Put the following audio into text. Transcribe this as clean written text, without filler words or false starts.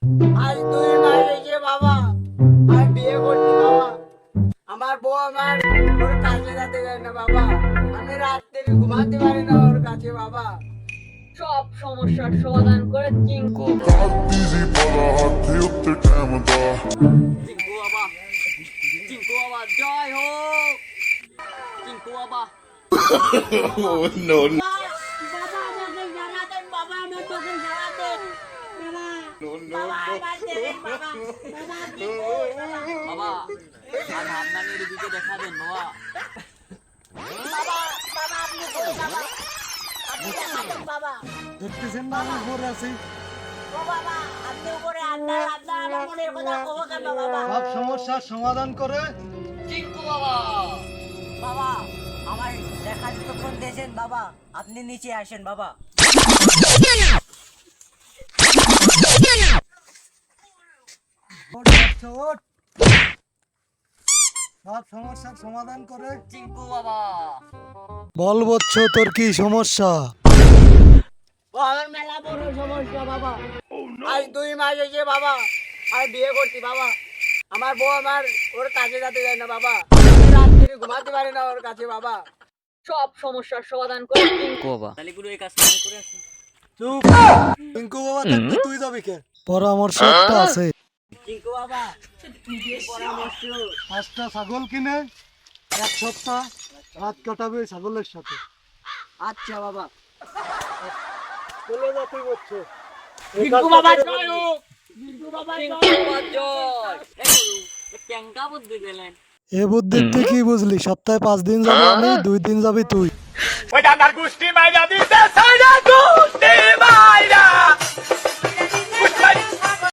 আজ 2 মাস হয়েছে বাবা, আমি বিয়ে করছি বাবা। আমার বউ আমার ওর কাছে যেতে দেয় না বাবা। আমি রাত্রে ঘুমাতে পারি না ওর কাছে বাবা। সব সমস্যার সমাধান করে Chinku. Easy para hattı yoktur temada. Chinku বাবা, চিঙ্কু বাবা জয় হোক। চিঙ্কু বাবা Oh no no বাবা আমাকে জানাতেন বাবা, আমার তোকে জানাতেন বাবা। no বাবা আমার দেবেন বাবা। বাবা আপনি কই বাবা? বাবা আর ভাবনানির দিকে দেখা দেন বাবা। বাবা বাবা আপনি কই বাবা? আপনি জানাতেন বাবা। দেখতেছেন না আমি উপরে আছি। ও বাবা আপনি উপরে আন্দার আন্দার আমার মনের কথা কব কেন বাবা? সব সমস্যার সমাধান করে চিঙ্কু বাবা বাবা আমার দেখা যতক্ষণ দিয়েছেন বাবা, আপনি নিচে আসেন বাবা। ওঠ, বাচ্চা, ওঠ। সব সমস্যার সমাধান করে চিঙ্কু বাবা। বল বচ্চ তোর কি সমস্যা? আমার মেলা বড় সমস্যা বাবা। আজ 2 মাস হয়েছে বাবা, আমি বিয়ে করছি বাবা। আমার বউ আমার ওর কাছে যেতে দেয় না বাবা। আমি রাত্রে ঘুমাতে পারি না ওর কাছে বাবা। সব সমস্যার সমাধান করে চিঙ্কু বাবা। তাহলে গুরু এই কাজটা আমি করে আসি। চুপ। টিঙ্কু বাবা থাকতে তুই যাবি কে? পরামর্শ একটা আছে। চিঙ্কু বাবা কি পরামর্শ? 5টা ছাগল কিনে 1 সপ্তাহ রাত কাটাবে ওই ছাগলের সাথে। আচ্ছা বাবা। চলে যা তুই বচ্চ। চিঙ্কু বাবা জয় হোক। চিঙ্কু বাবা চিঙ্কু জয় হোক। বাবা জয়। এই গুরু এই ক্যাঙ্কা বুদ্ধি দিলেন। এ বুদ্ধির তুই কি বুঝলি? সপ্তাহে 5 দিন যাবো আমি, 2 দিন যাবি তুই। ওই ডাঙ্গার গুষ্টি মাইরা দিতে সাইরা গুষ্টি মাইরা